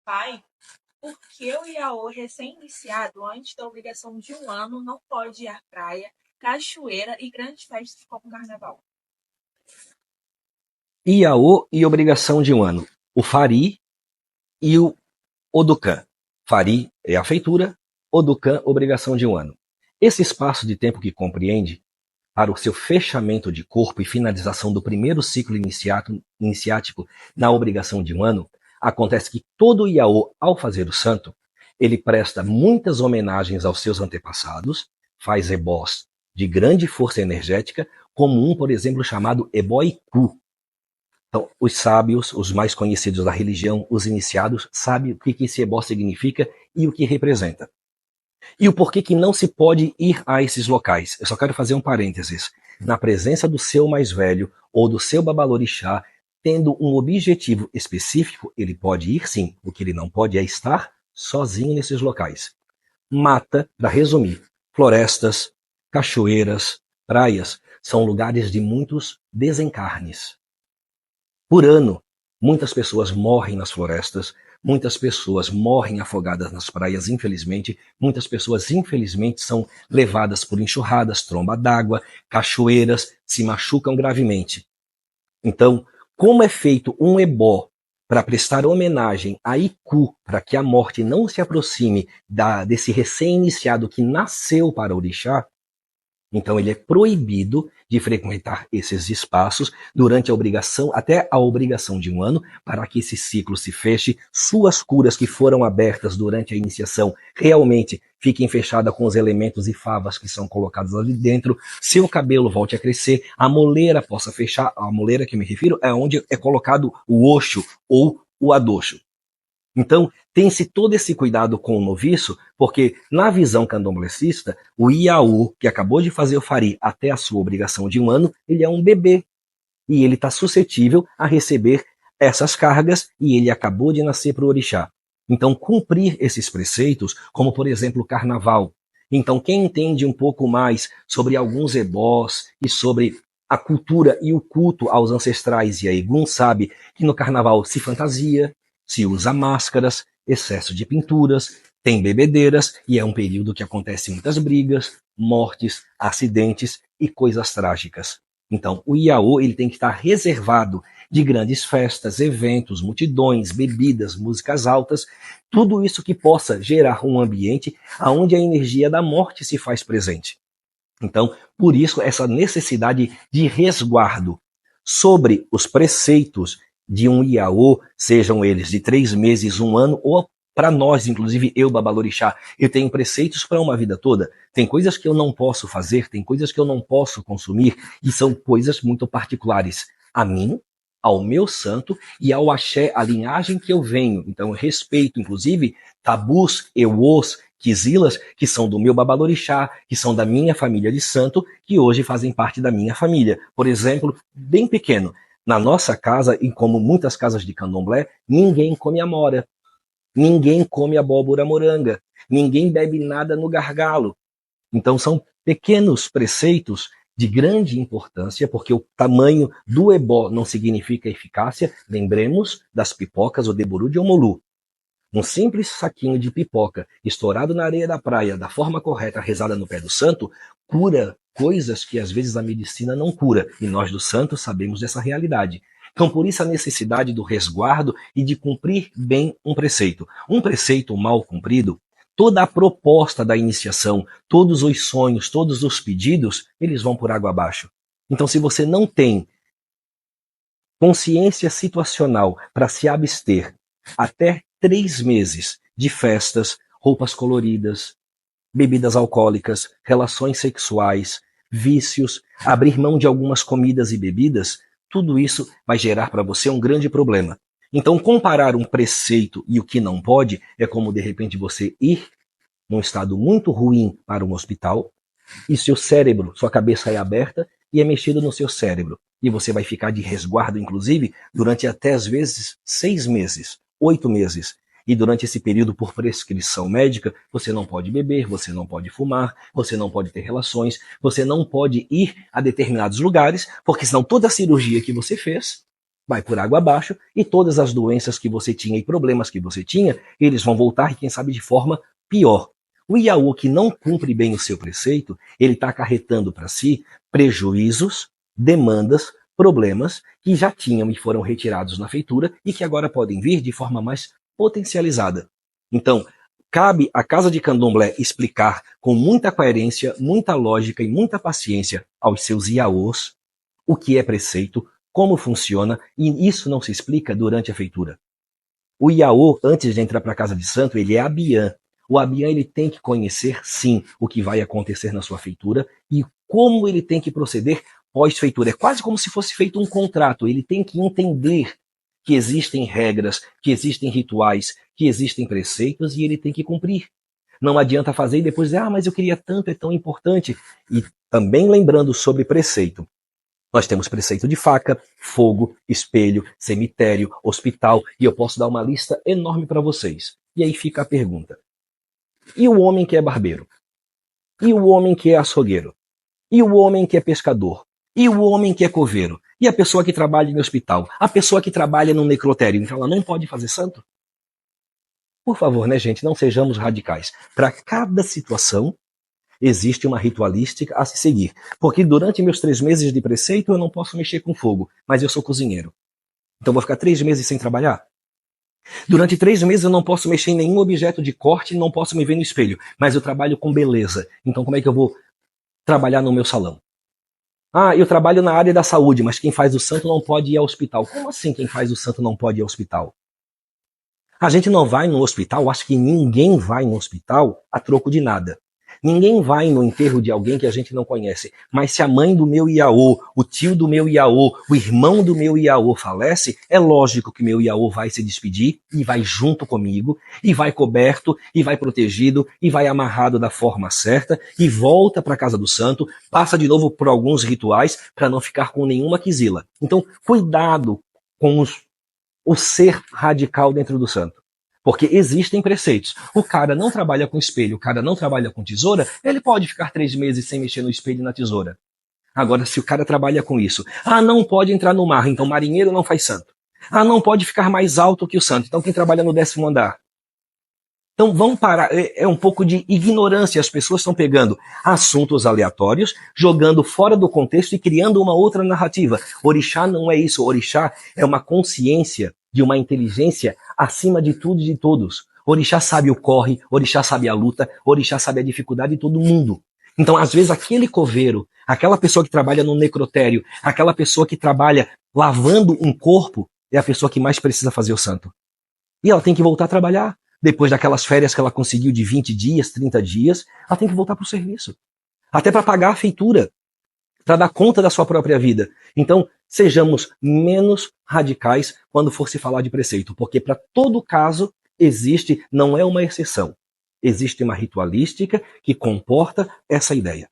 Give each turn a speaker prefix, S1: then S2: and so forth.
S1: Pai, por que o Iaô recém-iniciado, antes da obrigação de 1 ano, não pode ir à praia, cachoeira e grandes festas como o Carnaval?
S2: Iaô e obrigação de 1 ano. O Fari e o Oducan. Fari é a feitura, Oducan, obrigação de 1 ano. Esse espaço de tempo que compreende para o seu fechamento de corpo e finalização do primeiro ciclo iniciático na obrigação de 1 ano, acontece que todo Iaô, ao fazer o santo, ele presta muitas homenagens aos seus antepassados, faz ebós de grande força energética, como por exemplo, chamado ebó Iku. Então, os sábios, os mais conhecidos da religião, os iniciados, sabem o que esse ebó significa e o que representa. E o porquê que não se pode ir a esses locais. Eu só quero fazer um parênteses. Na presença do seu mais velho ou do seu babalorixá, tendo um objetivo específico, ele pode ir sim. O que ele não pode é estar sozinho nesses locais. Mata, para resumir, florestas, cachoeiras, praias, são lugares de muitos desencarnes. Por ano, muitas pessoas morrem nas florestas, muitas pessoas morrem afogadas nas praias, infelizmente. Muitas pessoas, infelizmente, são levadas por enxurradas, tromba d'água, cachoeiras, se machucam gravemente. Então, como é feito um ebó para prestar homenagem a Iku, para que a morte não se aproxime desse recém-iniciado que nasceu para o orixá, então ele é proibido de frequentar esses espaços durante a obrigação, até a obrigação de 1 ano, para que esse ciclo se feche, suas curas que foram abertas durante a iniciação realmente fiquem fechadas com os elementos e favas que são colocados ali dentro, seu cabelo volte a crescer, a moleira possa fechar, a moleira que eu me refiro é onde é colocado o oxo ou o adoxo. Então, tem-se todo esse cuidado com o noviço, porque na visão candomblessista, o Iaú, que acabou de fazer o Fari até a sua obrigação de 1 ano, ele é um bebê. E ele está suscetível a receber essas cargas e ele acabou de nascer para o orixá. Então, cumprir esses preceitos, como por exemplo o carnaval. Então, quem entende um pouco mais sobre alguns ebós e sobre a cultura e o culto aos ancestrais e a Egum sabe que no carnaval se fantasia, se usa máscaras, excesso de pinturas, tem bebedeiras e é um período que acontecem muitas brigas, mortes, acidentes e coisas trágicas. Então, o Iaô ele tem que estar reservado de grandes festas, eventos, multidões, bebidas, músicas altas, tudo isso que possa gerar um ambiente onde a energia da morte se faz presente. Então, por isso, essa necessidade de resguardo sobre os preceitos de um Iaô, sejam eles de 3 meses, 1 ano, ou para nós, inclusive eu, Babalorixá, eu tenho preceitos para uma vida toda. Tem coisas que eu não posso fazer, tem coisas que eu não posso consumir, e são coisas muito particulares a mim, ao meu santo e ao axé, a linhagem que eu venho. Então eu respeito, inclusive, tabus, euôs, quizilas, que são do meu babalorixá, que são da minha família de santo, que hoje fazem parte da minha família. Por exemplo, bem pequeno, na nossa casa, e como muitas casas de candomblé, ninguém come amora, ninguém come abóbora moranga, ninguém bebe nada no gargalo. Então são pequenos preceitos de grande importância, porque o tamanho do ebó não significa eficácia. Lembremos das pipocas, o deburu de Omolu. Um simples saquinho de pipoca estourado na areia da praia, da forma correta, rezada no pé do santo, cura coisas que às vezes a medicina não cura. E nós do santo sabemos dessa realidade. Então, por isso a necessidade do resguardo e de cumprir bem um preceito. Um preceito mal cumprido, toda a proposta da iniciação, todos os sonhos, todos os pedidos, eles vão por água abaixo. Então, se você não tem consciência situacional para se abster até 3 meses de festas, roupas coloridas, bebidas alcoólicas, relações sexuais, vícios, abrir mão de algumas comidas e bebidas, tudo isso vai gerar para você um grande problema. Então, comparar um preceito e o que não pode é como, de repente, você ir num estado muito ruim para um hospital e seu cérebro, sua cabeça é aberta e é mexido no seu cérebro. E você vai ficar de resguardo, inclusive, durante até, às vezes, 6 meses, 8 meses. E durante esse período, por prescrição médica, você não pode beber, você não pode fumar, você não pode ter relações, você não pode ir a determinados lugares, porque senão toda a cirurgia que você fez vai por água abaixo e todas as doenças que você tinha e problemas que você tinha, eles vão voltar e quem sabe de forma pior. O Iaô que não cumpre bem o seu preceito, ele está acarretando para si prejuízos, demandas, problemas que já tinham e foram retirados na feitura e que agora podem vir de forma mais potencializada. Então, cabe à Casa de Candomblé explicar com muita coerência, muita lógica e muita paciência aos seus Iaôs o que é preceito, como funciona, e isso não se explica durante a feitura. O Iaô, antes de entrar para a Casa de Santo, ele é Abiã. O Abiã ele tem que conhecer, sim, o que vai acontecer na sua feitura e como ele tem que proceder pós-feitura. É quase como se fosse feito um contrato. Ele tem que entender que existem regras, que existem rituais, que existem preceitos e ele tem que cumprir. Não adianta fazer e depois dizer, mas eu queria tanto, é tão importante. E também lembrando sobre preceito. Nós temos preceito de faca, fogo, espelho, cemitério, hospital, e eu posso dar uma lista enorme para vocês. E aí fica a pergunta. E o homem que é barbeiro? E o homem que é açougueiro? E o homem que é pescador? E o homem que é coveiro? E a pessoa que trabalha no hospital? A pessoa que trabalha no necrotério? Então ela não pode fazer santo? Por favor, né, gente? Não sejamos radicais. Para cada situação, existe uma ritualística a se seguir. Porque durante meus 3 meses de preceito eu não posso mexer com fogo, mas eu sou cozinheiro. Então vou ficar 3 meses sem trabalhar? Durante 3 meses eu não posso mexer em nenhum objeto de corte, não posso me ver no espelho, mas eu trabalho com beleza. Então como é que eu vou trabalhar no meu salão? Eu trabalho na área da saúde, mas quem faz o santo não pode ir ao hospital. Como assim quem faz o santo não pode ir ao hospital? A gente não vai no hospital, acho que ninguém vai no hospital a troco de nada. Ninguém vai no enterro de alguém que a gente não conhece. Mas se a mãe do meu Iaô, o tio do meu Iaô, o irmão do meu Iaô falece, é lógico que meu Iaô vai se despedir e vai junto comigo, e vai coberto, e vai protegido, e vai amarrado da forma certa, e volta para a casa do santo, passa de novo por alguns rituais para não ficar com nenhuma quisila. Então, cuidado com o ser radical dentro do santo. Porque existem preceitos. O cara não trabalha com espelho, o cara não trabalha com tesoura, ele pode ficar 3 meses sem mexer no espelho e na tesoura. Agora, se o cara trabalha com isso, não pode entrar no mar, então marinheiro não faz santo. Não pode ficar mais alto que o santo, então quem trabalha no 10º andar. Então vamos parar, é um pouco de ignorância, as pessoas estão pegando assuntos aleatórios, jogando fora do contexto e criando uma outra narrativa. Orixá não é isso, orixá é uma consciência de uma inteligência acima de tudo e de todos. Orixá sabe o corre, orixá sabe a luta, orixá sabe a dificuldade de todo mundo. Então, às vezes, aquele coveiro, aquela pessoa que trabalha no necrotério, aquela pessoa que trabalha lavando um corpo, é a pessoa que mais precisa fazer o santo. E ela tem que voltar a trabalhar. Depois daquelas férias que ela conseguiu de 20 dias, 30 dias, ela tem que voltar para o serviço. Até para pagar a feitura, para dar conta da sua própria vida. Então, sejamos menos radicais quando for se falar de preceito, porque para todo caso existe, não é uma exceção, existe uma ritualística que comporta essa ideia.